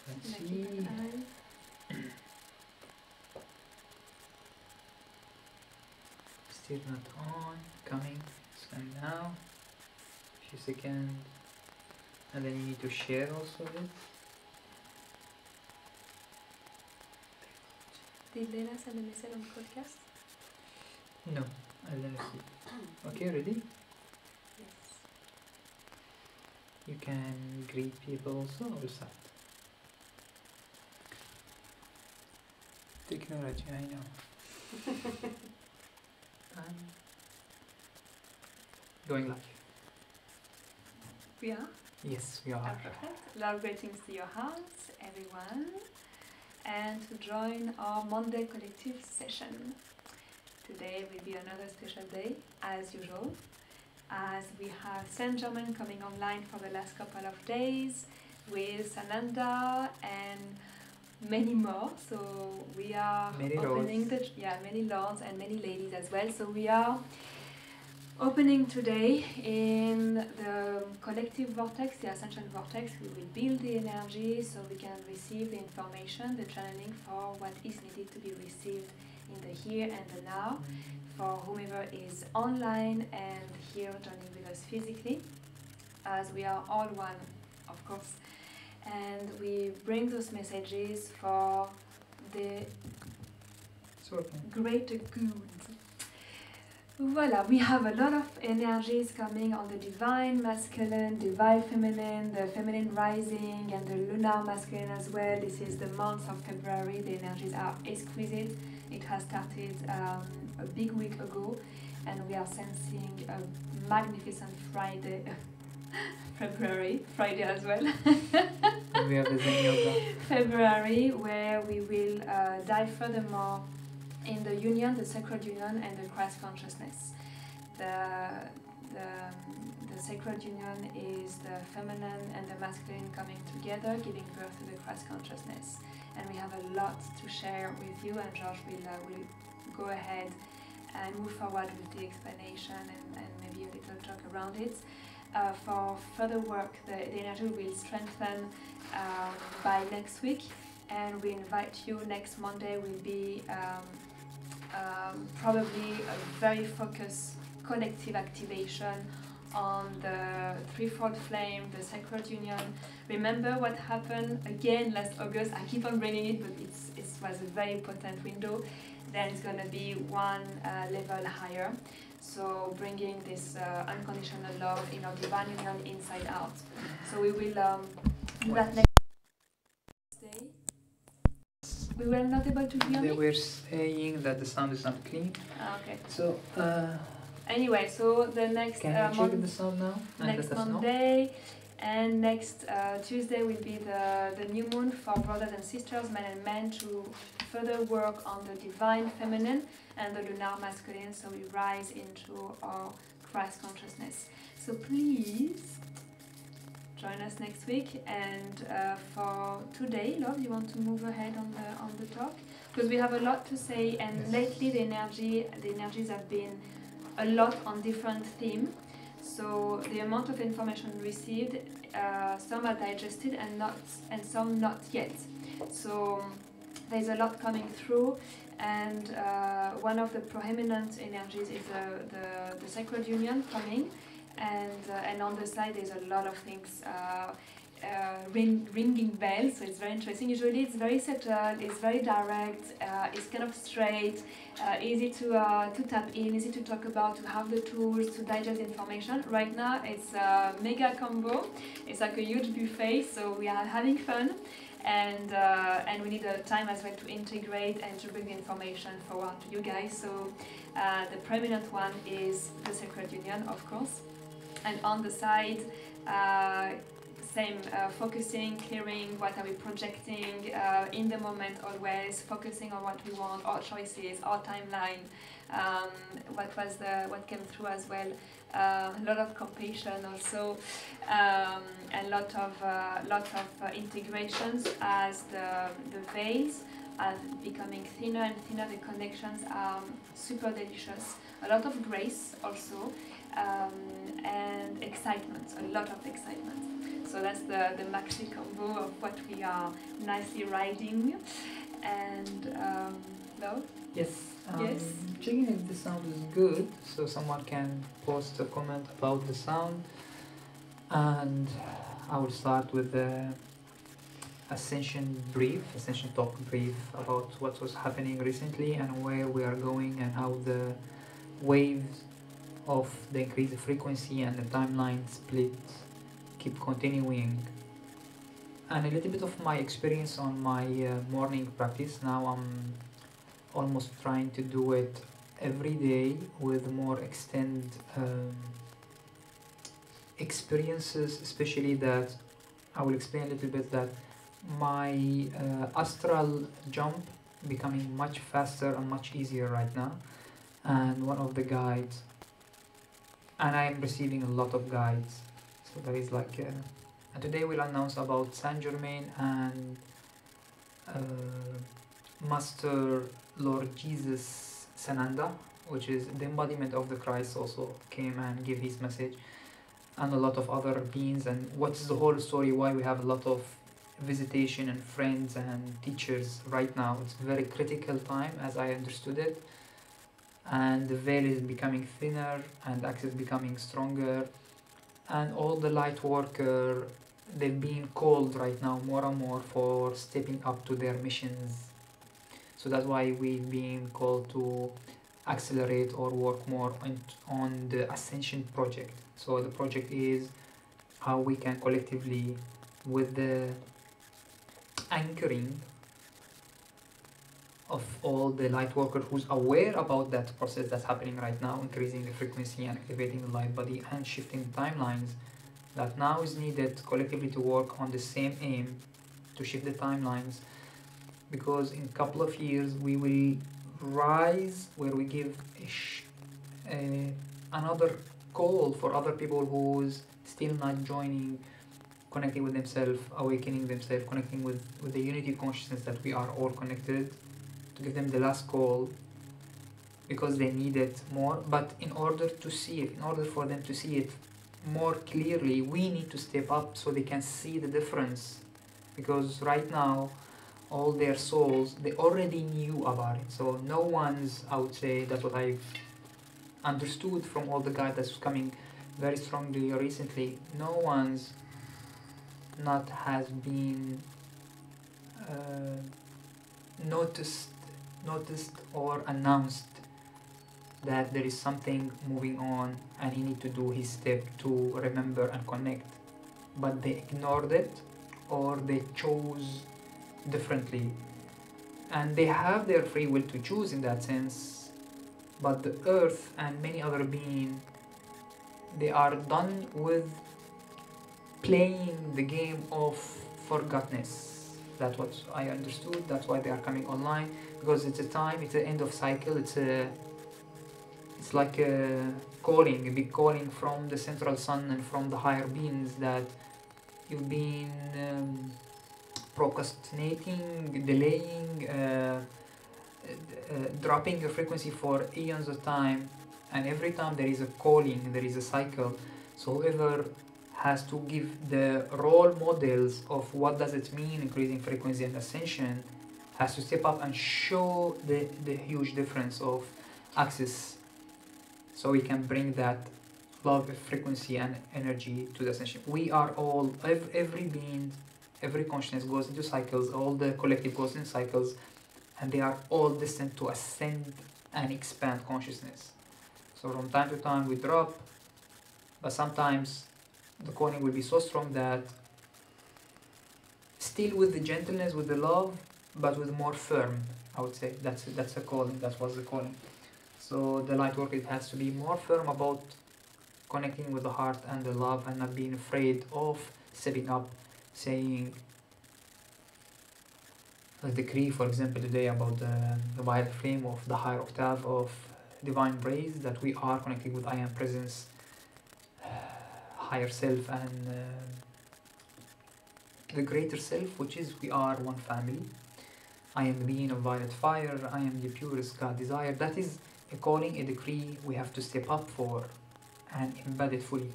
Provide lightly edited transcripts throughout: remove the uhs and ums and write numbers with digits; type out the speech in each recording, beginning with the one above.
Let's see. Still not on. Coming. Send now. Few seconds. And then you need to share also it. Did Lena send a message on podcast? No, I'll never see. Okay, ready? Yes. You can greet people also or start. Technology, I know. Going live. We are? Yes, we are. Perfect. Love greetings to your hearts, everyone, and to join our Monday collective session. Today will be another special day, as usual, as we have Saint Germain coming online for the last couple of days with Sananda and many more. So we are many opening lords. Many lords and many ladies as well. So we are opening today in the collective vortex, the ascension vortex. We will build the energy so we can receive the information, the channeling for what is needed to be received in the here and the now, for whomever is online and here joining with us physically, as we are all one, of course. And we bring those messages for the greater good. Voila, we have a lot of energies coming on the divine masculine, divine feminine, the feminine rising, and the lunar masculine as well. This is the month of February. The energies are exquisite. It has started a big week ago, and we are sensing a magnificent Friday. Friday as well. We have the Zen Yoga. February, where we will dive furthermore in the union, the sacred union, and the Christ consciousness. The sacred union is the feminine and the masculine coming together, giving birth to the Christ consciousness. And we have a lot to share with you, and George will go ahead and move forward with the explanation and maybe a little talk around it. For further work, the energy will strengthen by next week, and we invite you. Next Monday will be probably a very focused collective activation on the threefold flame, the sacred union. Remember what happened again last August? I keep on bringing it, but it was a very potent window. Then it's going to be one level higher. So bringing this unconditional love in our divine union inside out. So we will do that next day. We were not able to hear me? They were saying that the sound is not clean. Okay. So, anyway, so the next can you check the sound now? Next Monday and next Tuesday will be the new moon for brothers and sisters, men and men, to further work on the divine feminine and the lunar masculine, so we rise into our Christ consciousness. So please join us next week. And for today, love, you want to move ahead on the talk, because we have a lot to say, and yes. Lately the energies have been a lot on different themes. So the amount of information received, some are digested and some not yet. So there's a lot coming through, and one of the prominent energies is the sacred union coming. And on the side there's a lot of things ringing bells, so it's very interesting. Usually it's very subtle, it's very direct, it's kind of straight, easy to tap in, easy to talk about, to have the tools to digest information. Right now it's a mega combo, it's like a huge buffet, so we are having fun, and we need a time as well to integrate and to bring the information forward to you guys. So the prominent one is the sacred union, of course. And on the side, same, focusing, clearing, what are we projecting in the moment always, focusing on what we want, our choices, our timeline, what came through as well, a lot of compassion also, and lot of integrations as the veils are becoming thinner and thinner, the connections are super delicious, a lot of grace also, and excitement, a lot of excitement. So that's the maxi combo of what we are nicely riding. And no? Yes. Yes. Checking if the sound is good, so someone can post a comment about the sound, and I will start with the ascension talk brief about what was happening recently and where we are going and how the waves of the increased frequency and the timeline split keep continuing, and a little bit of my experience on my morning practice. Now I'm almost trying to do it every day with more extended experiences, especially that I will explain a little bit that my astral jump becoming much faster and much easier right now, and one of the guides, and I am receiving a lot of guides, so there is like and today we'll announce about Saint Germain and Master Lord Jesus Sananda, which is the embodiment of the Christ, also came and gave his message, and a lot of other beings. And what's the whole story, why we have a lot of visitation and friends and teachers right now. It's a very critical time as I understood it, and the veil is becoming thinner and access becoming stronger, and all the light worker, they're being called right now more and more for stepping up to their missions. So that's why we've been called to accelerate or work more on the Ascension project. So the project is how we can collectively, with the anchoring of all the light workers who's aware about that process that's happening right now, increasing the frequency and activating the light body and shifting timelines, that now is needed collectively to work on the same aim to shift the timelines, because in a couple of years we will rise where we give another call for other people who's still not joining, connecting with themselves, awakening themselves, connecting with the unity consciousness that we are all connected, to give them the last call, because they need it more. But in order to see it, in order for them to see it more clearly, we need to step up so they can see the difference, because right now all their souls, they already knew about it. So no one's, I would say, that's what I've understood from all the guides that's coming very strongly recently, no one's not has been noticed or announced that there is something moving on and he need to do his step to remember and connect, but they ignored it or they chose differently, and they have their free will to choose in that sense. But the earth and many other beings, they are done with playing the game of forgottenness. That's what I understood. That's why they are coming online, because it's a time, it's the end of cycle. It's like a calling, a big calling from the central sun and from the higher beings that you've been procrastinating, delaying, dropping your frequency for eons of time, and every time there is a calling, there is a cycle. So whoever has to give the role models of what does it mean increasing frequency and ascension has to step up and show the huge difference of access, so we can bring that love, frequency and energy to the ascension. We are all, every being, every consciousness goes into cycles, all the collective goes in cycles, and they are all destined to ascend and expand consciousness. So from time to time we drop, but sometimes the calling will be so strong that still with the gentleness, with the love, but with more firm, I would say. That's a calling, that was the calling. So the light work, it has to be more firm about connecting with the heart and the love, and not being afraid of stepping up, saying a decree, for example, today about the violet flame of the higher octave of divine praise, that we are connecting with I am presence, higher self, and the greater self, which is we are one family. I am the being of violet fire, I am the purest God desire. That is a calling, a decree we have to step up for and embed it fully.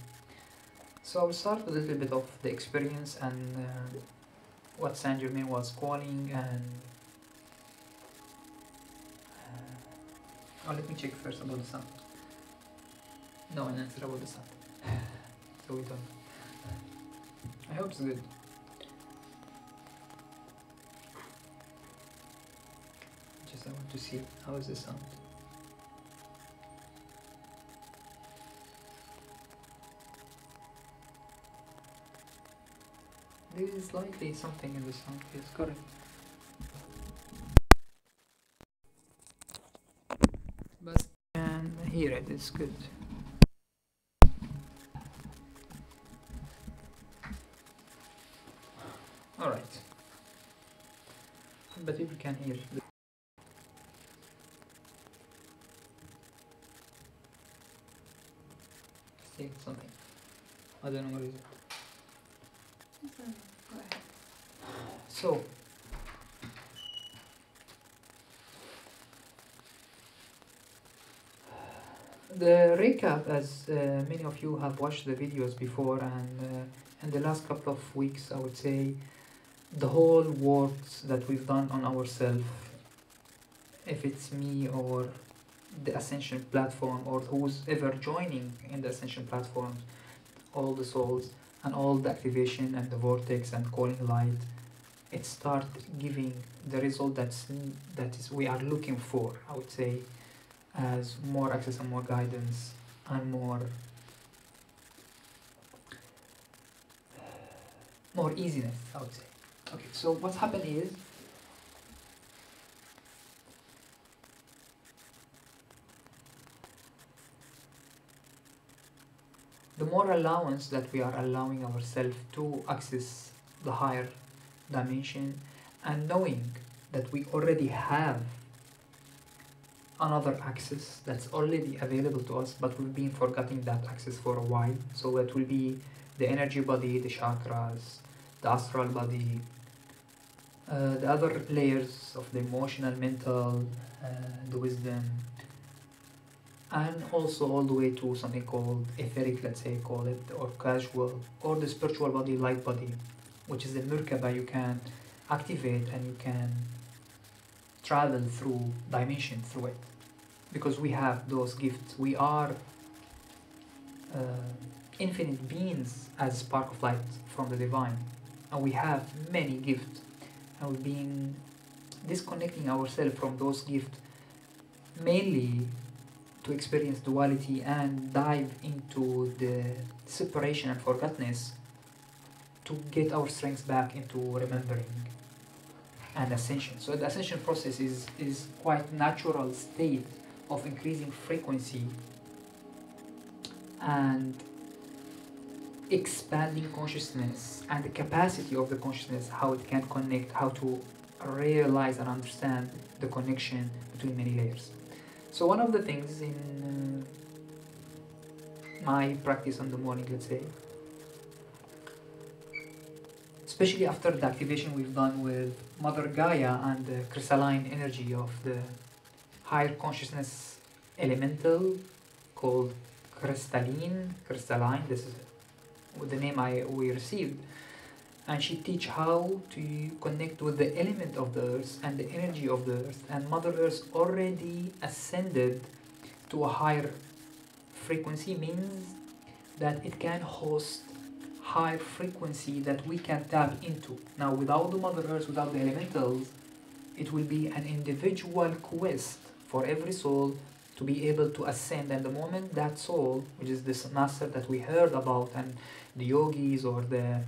So I'll start with a little bit of the experience and what Saint Germain was calling, and oh, let me check first about the sound. No one answered about the sound. So we don't. I hope it's good. Just I want to see how is the sound. There is slightly something in the sound. Yes, correct. But I can hear it. It's good. All right. But people can hear. Say something. I don't know what is it. Go ahead. So, the recap, as many of you have watched the videos before, and in the last couple of weeks, I would say, the whole works that we've done on ourselves, if it's me or the Ascension platform or who's ever joining in the Ascension platform, all the souls and all the activation and the vortex and calling light, it start giving the result that is we are looking for, I would say, as more access and more guidance and more easiness, I would say. Okay, so what's happened is the more allowance that we are allowing ourselves to access the higher dimension, and knowing that we already have another access that's already available to us, but we've been forgetting that access for a while. So that will be the energy body, the chakras, the astral body, the other layers of the emotional, mental, the wisdom, and also all the way to something called etheric, let's say, call it, or casual, or the spiritual body, light body, which is the Merkaba. You can activate and you can travel through dimension through it, because we have those gifts. We are infinite beings as spark of light from the divine, and we have many gifts, and we've been disconnecting ourselves from those gifts mainly to experience duality and dive into the separation and forgottenness, to get our strength back into remembering and ascension. So the ascension process is quite natural state of increasing frequency and expanding consciousness and the capacity of the consciousness, how it can connect, how to realize and understand the connection between many layers. So one of the things in my practice in the morning, let's say, especially after the activation we've done with Mother Gaia and the crystalline energy of the higher consciousness elemental called crystalline, this is the name we received, and she teach how to connect with the element of the earth and the energy of the earth, and Mother Earth already ascended to a higher frequency, means that it can host high frequency that we can tap into. Now without the Mother Earth, without the elementals, it will be an individual quest for every soul to be able to ascend, and the moment that soul, which is this master that we heard about, and the yogis or the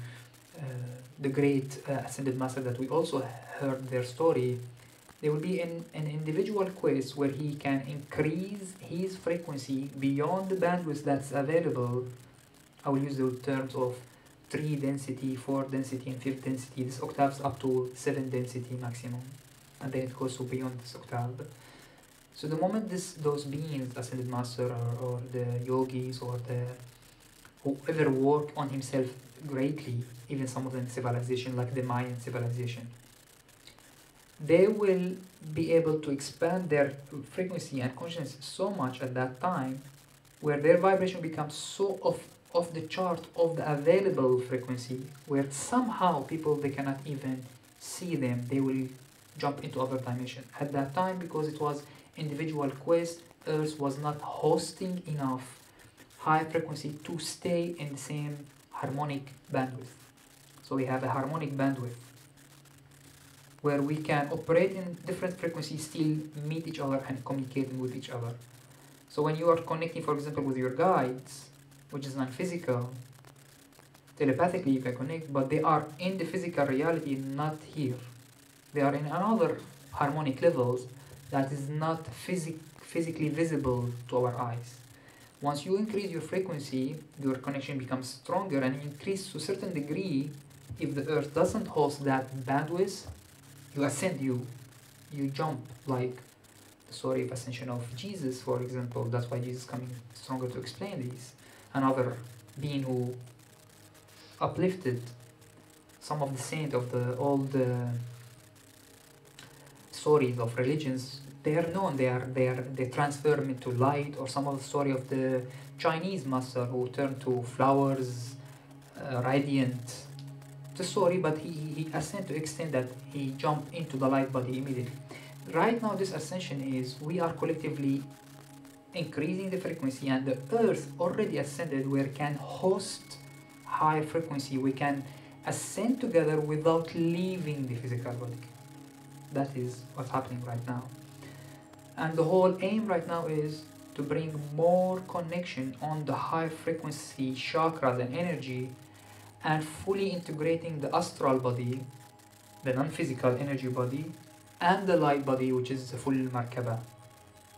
great ascended master that we also heard their story, there will be an individual quest where he can increase his frequency beyond the bandwidth that's available. I will use the terms of 3 density, 4 density, and 5th density. This octaves up to 7 density maximum, and then it goes to beyond this octave. So the moment those beings, ascended master or the yogis or the whoever work on himself greatly, even some of them civilization like the Mayan civilization, they will be able to expand their frequency and consciousness so much at that time, where their vibration becomes so of the chart of the available frequency, where somehow people, they cannot even see them, they will jump into other dimension. At that time, because it was individual quest, Earth was not hosting enough high frequency to stay in the same harmonic bandwidth. So we have a harmonic bandwidth where we can operate in different frequencies, still meet each other and communicating with each other. So when you are connecting, for example, with your guides, which is non-physical, telepathically you can connect, but they are in the physical reality, not here. They are in another harmonic levels that is not physically visible to our eyes. Once you increase your frequency, your connection becomes stronger and increase to a certain degree. If the earth doesn't host that bandwidth, you ascend, you jump, like the story of ascension of Jesus, for example. That's why Jesus is coming stronger to explain this. Another being who uplifted some of the saints of the old stories of religions. They are known, they transform into light, or some of the story of the Chinese master who turned to flowers, radiant. The story, but he ascended to extent that he jumped into the light body immediately. Right now, this ascension is we are collectively increasing the frequency, and the earth already ascended where it can host high frequency. We can ascend together without leaving the physical body. That is what's happening right now. And the whole aim right now is to bring more connection on the high frequency chakras and energy, and fully integrating the astral body, the non-physical energy body, and the light body, which is the full markaba,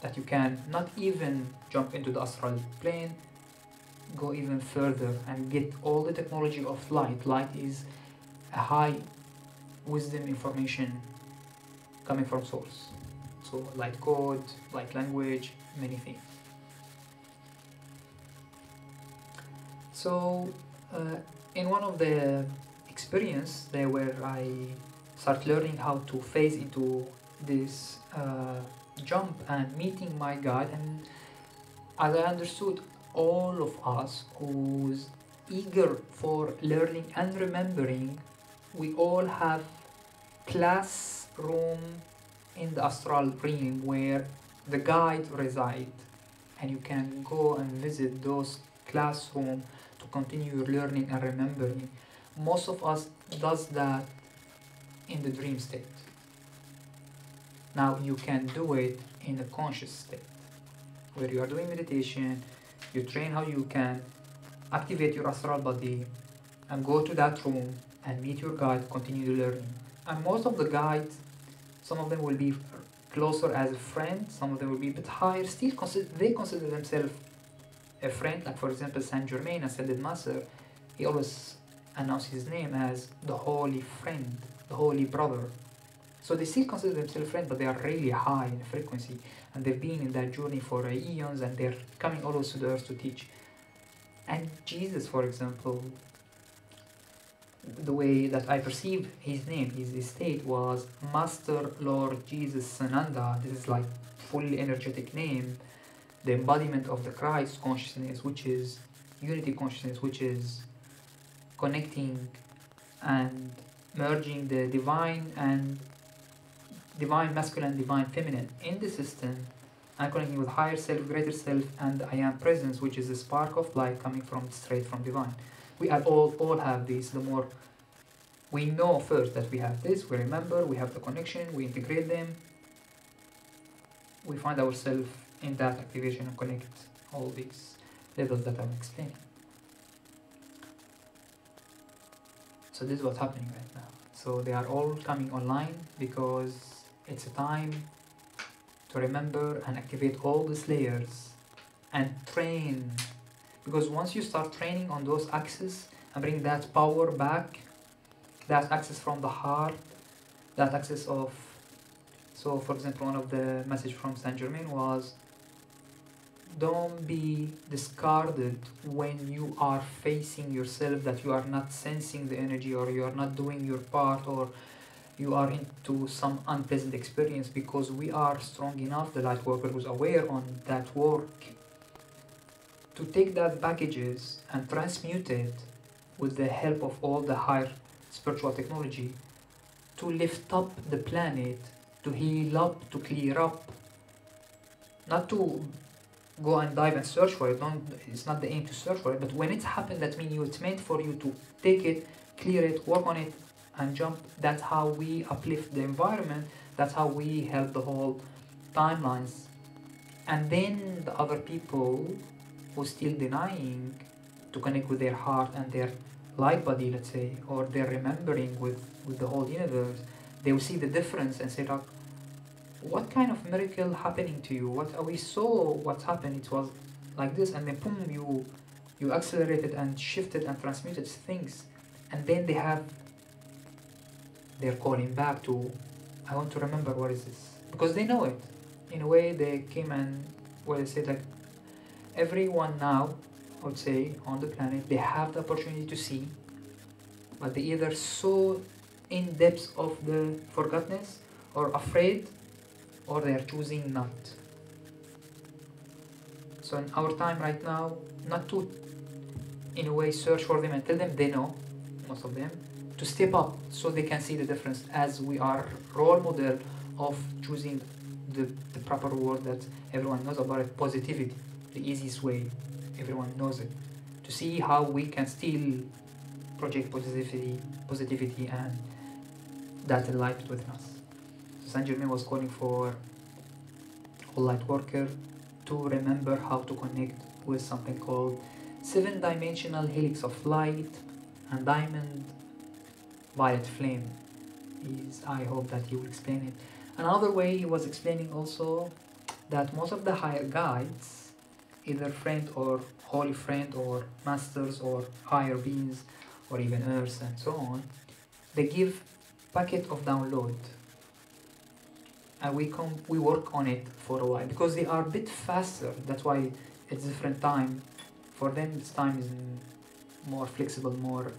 that you can not even jump into the astral plane, go even further and get all the technology of light. Light is a high wisdom information coming from source. So light code, light language, many things. So in one of the experience there where I start learning how to phase into this jump and meeting my guide, and as I understood, all of us who's eager for learning and remembering, we all have classroom in the astral realm where the guide reside, and you can go and visit those classroom to continue your learning and remembering. Most of us does that in the dream state. Now you can do it in a conscious state where you are doing meditation, you train how you can activate your astral body and go to that room and meet your guide, continue learning. And most of the guides, some of them will be closer as a friend, some of them will be a bit higher, still they consider themselves a friend. Like for example, Saint Germain, Ascended Master, he always announced his name as the Holy Friend, the Holy Brother. So they still consider themselves friends, but they are really high in frequency, and they've been in that journey for eons, and they're coming always to the earth to teach. And Jesus, for example, the way that I perceive his name, his state was Master Lord Jesus Sananda. This is like fully energetic name, the embodiment of the Christ consciousness, which is unity consciousness, which is connecting and merging the divine and divine masculine, divine feminine in the system, and connecting with higher self, greater self, and the I am presence, which is a spark of light coming from straight from divine. We are all have this. The more we know first that we have this, we remember, we have the connection, we integrate them, we find ourselves in that activation and connect all these levels that I'm explaining. So this is what's happening right now. So they are all coming online because it's a time to remember and activate all these layers and train. Because once you start training on those axes and bring that power back, that axis from the heart, that axis of, so for example, one of the message from Saint Germain was, don't be discarded when you are facing yourself, that you are not sensing the energy, or you are not doing your part, or you are into some unpleasant experience, because we are strong enough, the light worker was aware on that work, to take that packages and transmute it with the help of all the higher spiritual technology to lift up the planet, to heal up, to clear up, not to go and dive and search for it. Don't, it's not the aim to search for it, but when it's happened, that means it's meant for you to take it, clear it, work on it, and jump. That's how we uplift the environment. That's how we help the whole timelines. And then the other people who still denying to connect with their heart and their light body, let's say, or they're remembering with the whole universe, they will see the difference and say, like, what kind of miracle happening to you? What we saw what's happened, it was like this, and then boom, you accelerated and shifted and transmuted things. And then they're calling back to, I want to remember what is this, because they know it. In a way, they came and, well, they said, like, everyone now, I would say, on the planet, they have the opportunity to see, but they either so in depth of the forgottenness or afraid, or they are choosing not. So in our time right now, not to, in a way, search for them and tell them they know, most of them, to step up so they can see the difference, as we are role model of choosing the proper word that everyone knows about it, positivity, the easiest way, everyone knows it, to see how we can still project positivity and that light within us. So Saint Germain was calling for all light worker to remember how to connect with something called 7-dimensional helix of light and diamond violet flame. I hope that he will explain it. Another way he was explaining also that most of the higher guides, either friend or holy friend or masters or higher beings or even earth and so on, they give packet of download, and we work on it for a while because they are a bit faster. That's why it's different time for them. This time is more flexible, more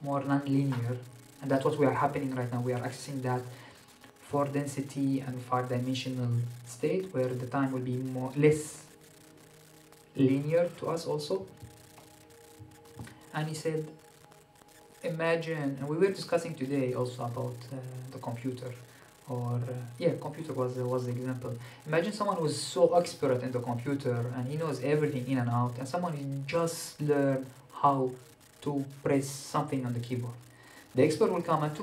non-linear, and that's what we are happening right now. We are accessing that 4 density and 5-dimensional state where the time will be less linear to us also. And he said, imagine, and we were discussing today also about the computer, or computer was the example. Imagine someone who's so expert in the computer and he knows everything in and out, and someone who just learned how to press something on the keyboard. The expert will come and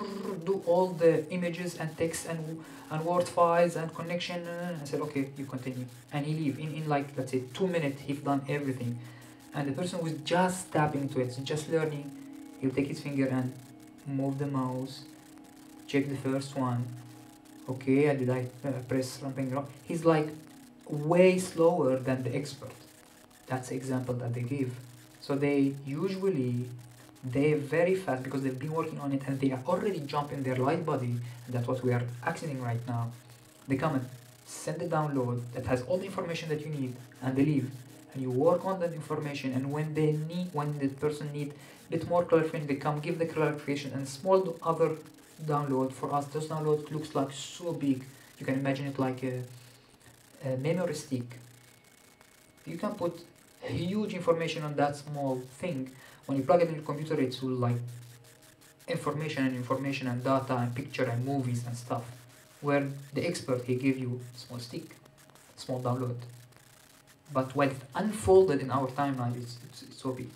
do all the images and text and word files and connection and said, okay, you continue. And he leave. In like, let's say, 2 minutes, he's done everything. And the person who's just tapping into it, just learning, he'll take his finger and move the mouse, check the first one. Okay, did I press something wrong? He's like way slower than the expert. That's the example that they give. So they usually, they're very fast because they've been working on it and they are already jumping their light body, and that's what we are accessing right now. They come and send the download that has all the information that you need, and they leave. And you work on that information, and when the person need a bit more clarification, they come give the clarification and small other download. For us, those download looks like so big. You can imagine it like a memory stick. You can put huge information on that small thing. When you plug it in your computer, it's all like information and data and picture and movies and stuff. Where the expert, he give you small stick, small download. But when it's unfolded in our timeline, it's so big.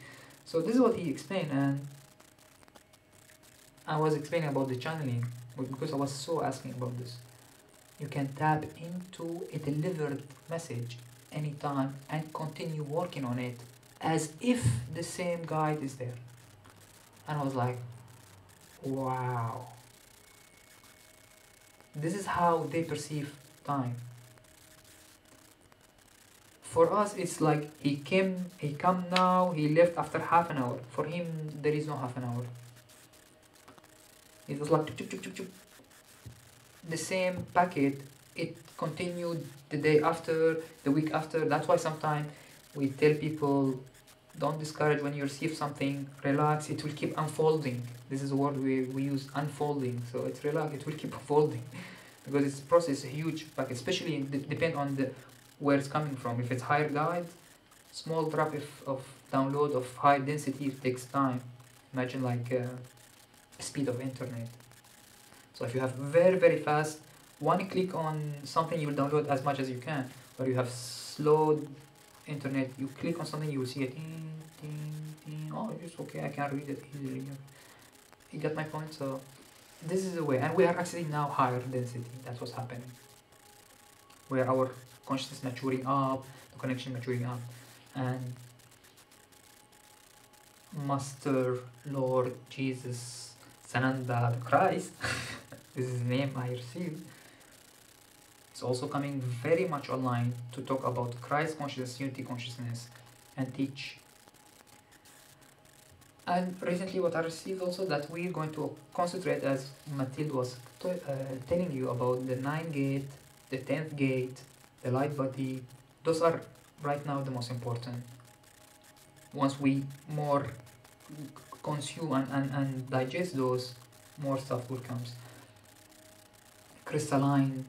So this is what he explained, and I was explaining about the channeling because I was so asking about this. You can tap into a delivered message anytime and continue working on it as if the same guide is there. And I was like, wow. This is how they perceive time. For us, it's like he come now, he left after half an hour. For him, there is no half an hour. It was like chuk, chuk, chuk, chuk. The same packet, it continued the day after, the week after. That's why sometimes we tell people, don't discourage when you receive something, relax, it will keep unfolding. This is a word we use, unfolding. So it's relax, it will keep unfolding. Because it's process a huge packet, especially depend on where it's coming from. If it's higher guide, small drop of download of high density takes time. Imagine like speed of internet. So if you have very fast, one click on something, you will download as much as you can. But you have slow internet, you click on something, you will see it. Oh, it's okay, I can read it easily. You get my point? So this is the way, and we are actually now higher density. That's what's happening. Where our consciousness maturing up, the connection maturing up, and Master Lord Jesus Sananda the Christ, this is the name I received. It's also coming very much online to talk about Christ consciousness, unity consciousness, and teach. And recently what I received also, that we're going to concentrate, as Mathilde was telling you, about the 9th gate, the 10th gate, the light body. Those are right now the most important. Once we more consume and digest those, more stuff will come. Crystalline,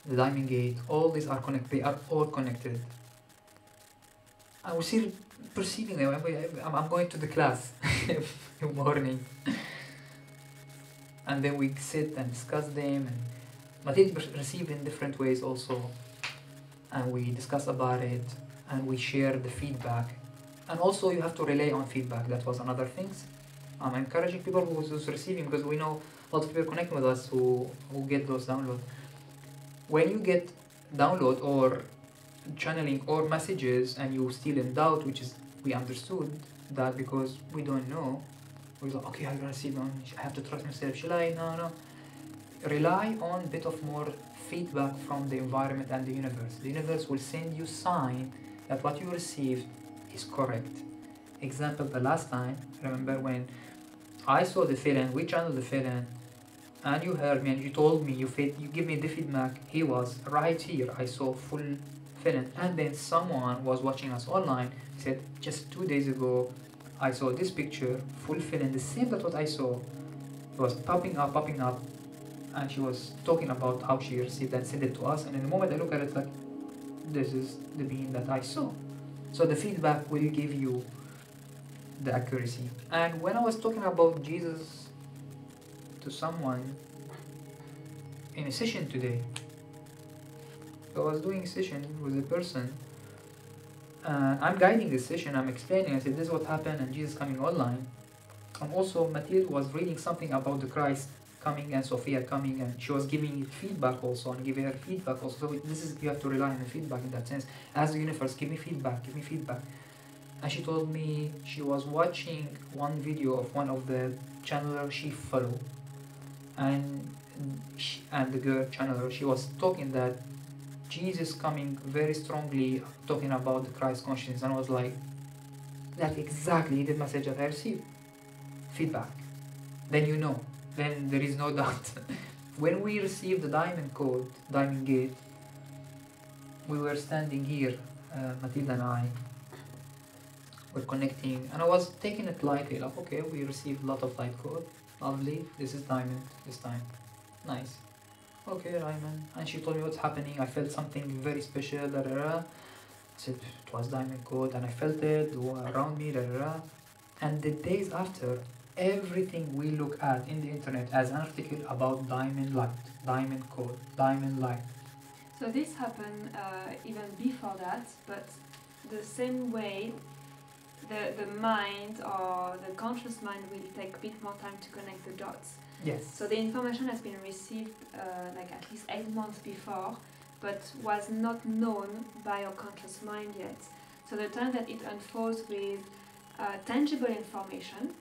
the diamond gate, all these are connected. They are all connected. I was still perceiving them. I'm going to the class in the morning, and then we sit and discuss them, and Mathilde received in different ways also, and we discuss about it, and we share the feedback. And also you have to rely on feedback. That was another thing. I'm encouraging people who's receiving, because we know a lot of people connecting with us who get those downloads. When you get download or channeling or messages and you still in doubt, which is, we understood that because we don't know, we're like, okay, I receive on, I have to trust myself, shall I? No. Rely on a bit of more feedback from the environment and the universe. The universe will send you sign that what you received is correct. Example, the last time, remember when I saw the feeling, we channeled the feeling, and you heard me and you told me, you give me the feedback, he was right here, I saw full feeling. And then someone was watching us online, said, just 2 days ago, I saw this picture, full feeling, the same that what I saw. It was popping up, and she was talking about how she received and sent it to us, and in the moment I look at it, like, this is the being that I saw. So the feedback will give you the accuracy. And when I was talking about Jesus to someone in a session today, I was doing a session with a person, I'm guiding this session, I'm explaining, I said this is what happened and Jesus coming online. And also Mathilde was reading something about the Christ coming and Sophia coming, and she was giving it feedback also, and giving her feedback also. So this is, you have to rely on the feedback in that sense. As the universe, give me feedback. And she told me she was watching one video of one of the channelers she follow, and the girl channeler, she was talking that Jesus coming very strongly, talking about the Christ consciousness, and I was like, that's exactly the message that I received. Feedback. Then you know. Then there is no doubt. When we received the diamond code, diamond gate, we were standing here, Matilda and I, were connecting, and I was taking it lightly, like, okay, we received a lot of light code, lovely, this is diamond this time, nice, okay, diamond. And she told me what's happening, I felt something very special, da, da, da. I said it was diamond code, and I felt it around me, da, da, da. And the days after, everything we look at in the internet as an article about diamond light, diamond code, diamond light. So this happened even before that, but the same way the mind or the conscious mind will take a bit more time to connect the dots. Yes. So the information has been received like at least 8 months before, but was not known by our conscious mind yet. So the time that it unfolds with tangible information,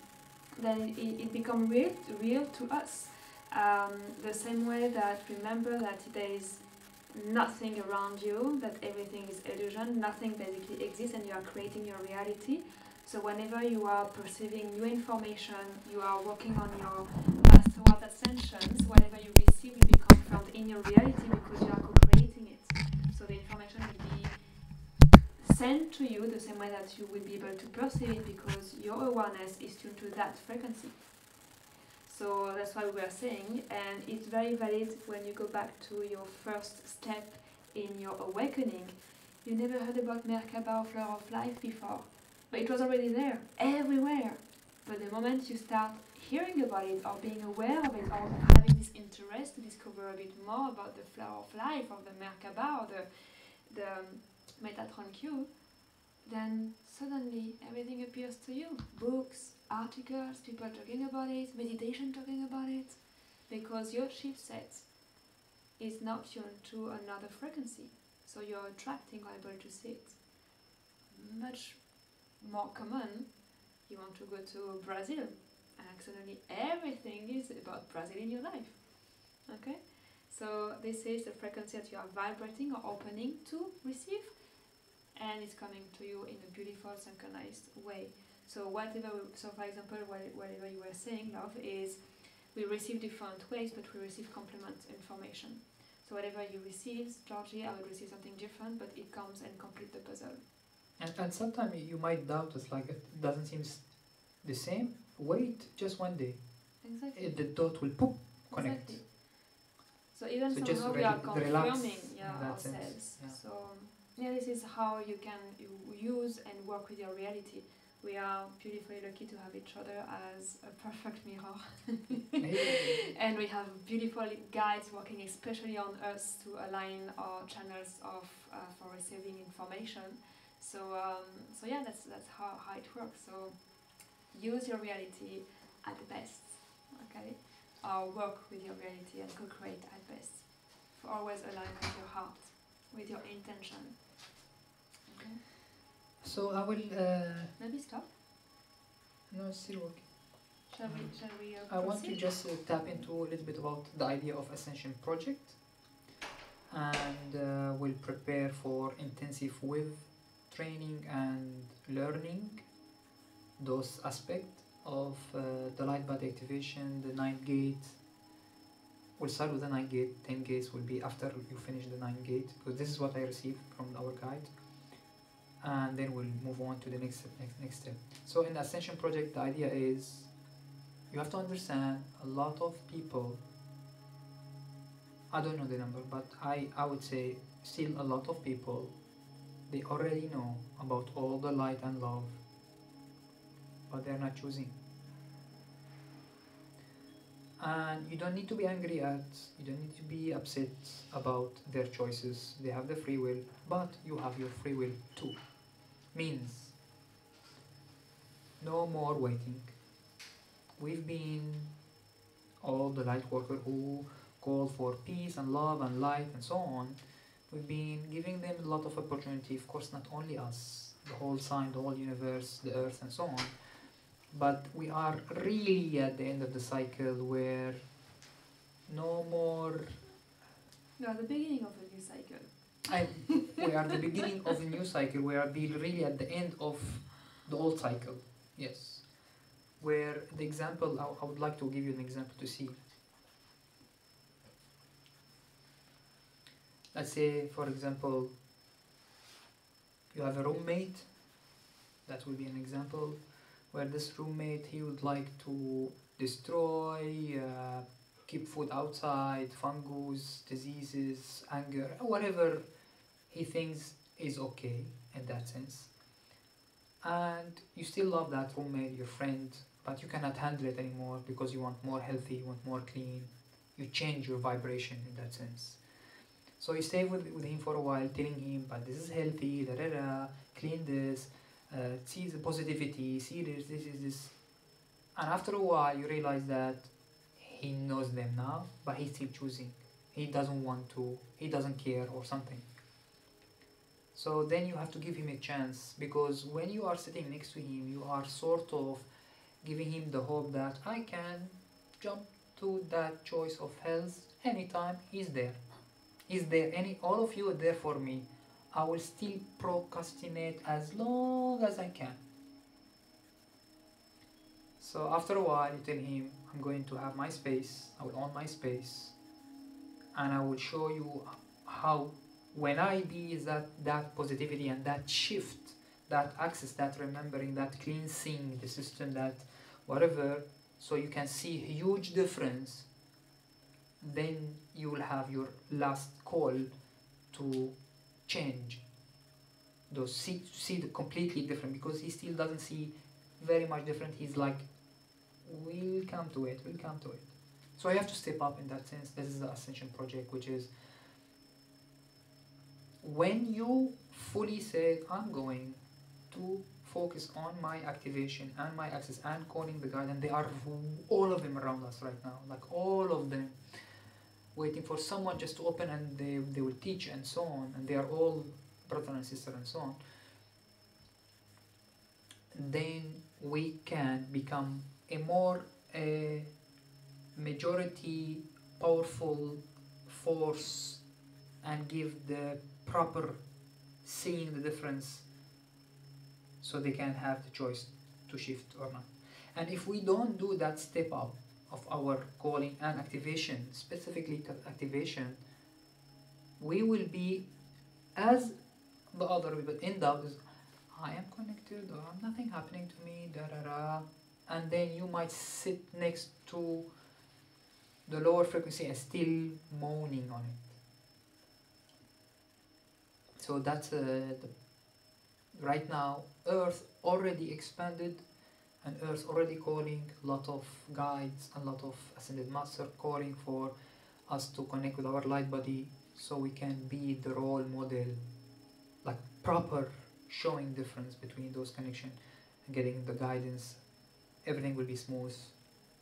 then it becomes real to us. The same way that, remember that there is nothing around you, that everything is illusion, nothing basically exists, and you are creating your reality. So whenever you are perceiving new information, you are working on your path toward ascensions, whatever you receive will be confirmed in your reality because you are co-creating it. So the information will be sent to you the same way that you will be able to perceive it because your awareness is tuned to that frequency. So that's why we were saying, and it's very valid when you go back to your first step in your awakening. You never heard about Merkaba or Flower of Life before, but it was already there, everywhere. But the moment you start hearing about it or being aware of it or having this interest to discover a bit more about the Flower of Life or the Merkaba or the Metatron Q, then suddenly everything appears to you. Books, articles, people talking about it, meditation talking about it, because your chipset is now tuned to another frequency. So you're attracting or able to see it. Much more common, you want to go to Brazil, and suddenly everything is about Brazil in your life. Okay? So this is the frequency that you are vibrating or opening to receive, and it's coming to you in a beautiful synchronized way. So so for example, whatever you were saying, love, is we receive different ways, but we receive complement information. So whatever you receive, Georgie, I would receive something different, but it comes and complete the puzzle. And sometimes you might doubt, it's like it doesn't seem the same. Wait just one day. Exactly. The dot will poof, connect. Exactly. So even So somehow we are confirming ourselves. Sense. Yeah. So this is how you can use and work with your reality. We are beautifully lucky to have each other as a perfect mirror. And we have beautiful guides working especially on us to align our channels for receiving information. So yeah, that's how it works. So use your reality at best, okay? Or work with your reality and co-create at best. For always align with your heart, with your intention. Okay? So I will... Maybe stop? No, it's still working. Shall we I want to proceed? just tap into a little bit about the idea of Ascension Project, and we'll prepare for intensive wave training and learning those aspects of the light body activation, the 9 gate. We'll start with the 9 gate, 10 gates will be after you finish the 9 gate, because this is what I received from our guide, and then we'll move on to the next step. So in the Ascension Project, the idea is you have to understand a lot of people, I don't know the number, but I would say still a lot of people, they already know about all the light and love, but they're not choosing. And you don't need to be angry you don't need to be upset about their choices. They have the free will, but you have your free will too. Means no more waiting. We've been all the light workers who call for peace and love and light and so on. We've been giving them a lot of opportunity, of course not only us, the whole sign, the whole universe, the earth and so on. But we are really at the end of the cycle where no more... We are the beginning of a new cycle. We are the beginning of a new cycle. We are really at the end of the old cycle. Yes. Where the example, I would like to give you an example to see. Let's say, for example, you have a roommate. That will be an example where this roommate, he would like to destroy, keep food outside, fungus, diseases, anger, whatever he thinks is okay in that sense. And you still love that roommate, your friend, but you cannot handle it anymore because you want more healthy, you want more clean. You change your vibration in that sense. So you stay with him for a while, telling him, but this is healthy, clean this, see the positivity, see this is this. And after a while you realize that he knows them now, but he's still choosing. He doesn't want to, he doesn't care or something. So then you have to give him a chance, because when you are sitting next to him, you are sort of giving him the hope that I can jump to that choice of health anytime. He's there. He's there. All of you are there for me. I will still procrastinate as long as I can. So after a while you tell him, I'm going to have my space, I will own my space, and I will show you how when I be that positivity and that shift, that access, that remembering, that cleansing the system, that whatever, so you can see a huge difference, then you will have your last call to change. those see the completely different, because he still doesn't see very much different. He's like, we'll come to it, we'll come to it. So I have to step up in that sense. This is the Ascension project, which is when you fully say, I'm going to focus on my activation and my access and calling the guide, and they are all of them around us right now, like all of them, waiting for someone just to open, and they will teach and so on, and they are all brother and sister and so on. Then we can become a more majority powerful force and give the proper seeing the difference, so they can have the choice to shift or not. And if we don't do that step up of our calling and activation, specifically activation, we will be as the other people end up is, I am connected or nothing happening to me, da da da, and then you might sit next to the lower frequency and still moaning on it. So that's right now Earth already expanded, and Earth already calling a lot of guides, a lot of ascended master calling for us to connect with our light body, so we can be the role model, like proper showing difference between those connection and getting the guidance. Everything will be smooth.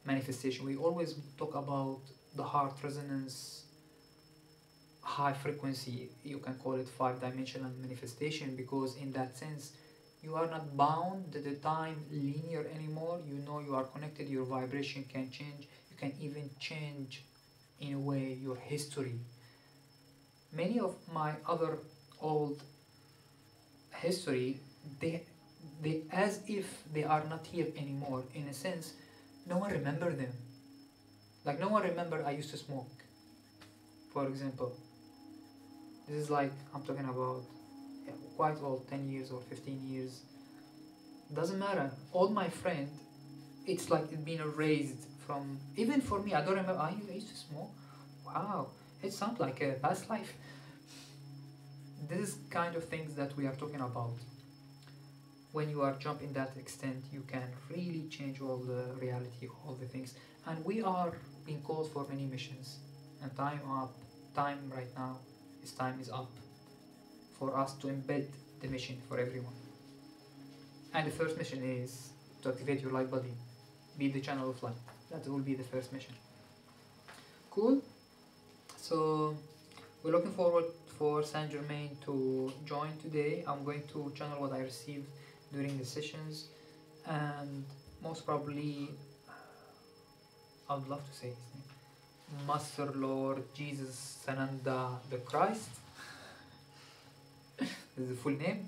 Manifestation, we always talk about the heart resonance, high frequency, you can call it 5-dimensional manifestation, because in that sense you are not bound to the time linear anymore. You know you are connected, your vibration can change, you can even change in a way your history. Many of my other old history, they as if they are not here anymore. In a sense, no one remember them. Like no one remember I used to smoke, for example. This is like, I'm talking about quite old, 10 years or 15 years. Doesn't matter. All my friend, it's like it's been erased from, even for me, I don't remember, I used to smoke. Wow, it sounds like a past life. This is kind of things that we are talking about. When you are jumping that extent, you can really change all the reality, all the things. And we are being called for many missions. And time right now, time is up for us to embed the mission for everyone. And the first mission is to activate your light body, be the channel of light. That will be the first mission. Cool. So we're looking forward for Saint Germain to join today. I'm going to channel what I received during the sessions, and most probably I would love to say his name, Master Lord Jesus Sananda the Christ. This is the full name.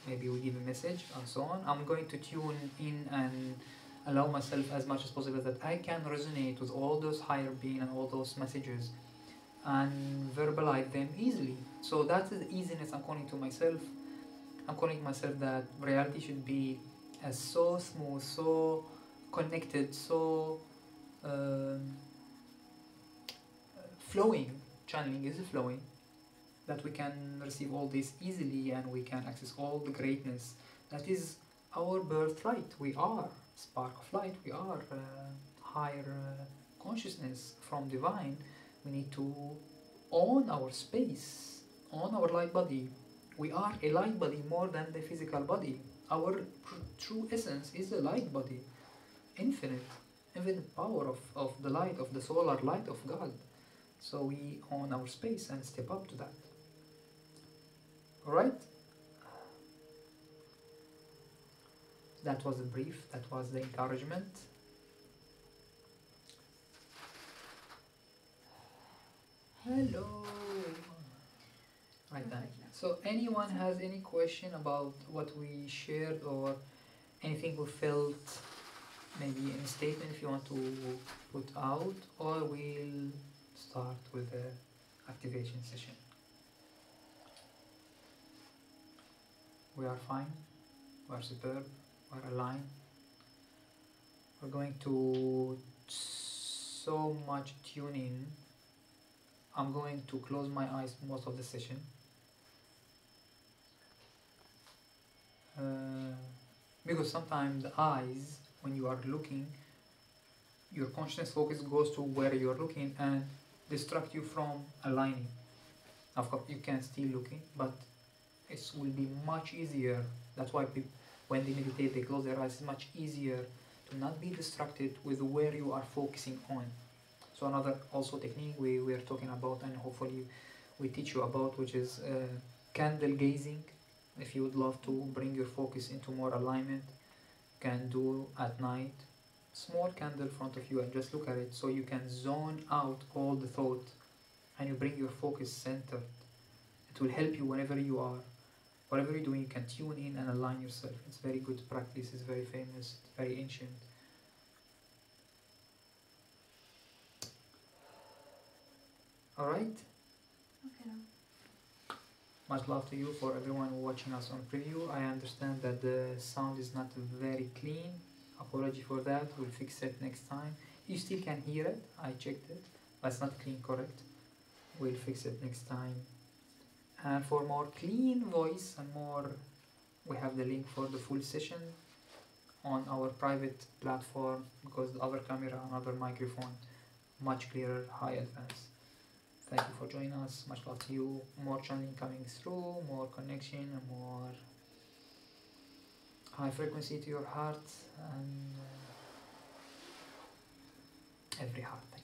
Maybe we give a message and so on. I'm going to tune in and allow myself as much as possible that I can resonate with all those higher being and all those messages and verbalize them easily. So that's the easiness I'm calling to myself. I'm calling myself that reality should be as so smooth, so connected, so flowing. Channeling is flowing, that we can receive all this easily and we can access all the greatness that is our birthright. We are spark of light, we are higher consciousness from divine. We need to own our space, own our light body. We are a light body more than the physical body. Our true essence is a light body, infinite power of the light, of the solar light of God. So we own our space and step up to that. Alright? That was the brief, that was the encouragement. Hello! Right then. So anyone has any question about what we shared or anything we felt, maybe in a statement if you want to put out, or we'll start with the activation session. We are fine, we are superb, we are aligned. We're going to so much tune in. I'm going to close my eyes most of the session because sometimes the eyes, when you are looking, your consciousness focus goes to where you're looking and distract you from aligning. Of course, you can still looking, but it will be much easier. That's why people, when they meditate, they close their eyes. It's much easier to not be distracted with where you are focusing on. So another also technique we are talking about, and hopefully we teach you about, which is candle gazing. If you would love to bring your focus into more alignment, can do at night. Small candle in front of you and just look at it, so you can zone out all the thought and you bring your focus centered. It will help you whenever you are, whatever you're doing, you can tune in and align yourself. It's very good practice, it's very famous, very ancient. Alright? Okay. Much love to you for everyone watching us on preview. I understand that the sound is not very clean. Apology for that, we'll fix it next time. You still can hear it, I checked it, but it's not clean, correct? We'll fix it next time. And for more clean voice and more, we have the link for the full session on our private platform, because the other camera, another microphone, much clearer, high advance. Thank you for joining us. Much love to you. More channeling coming through, more connection, and more high frequency to your heart and every heart.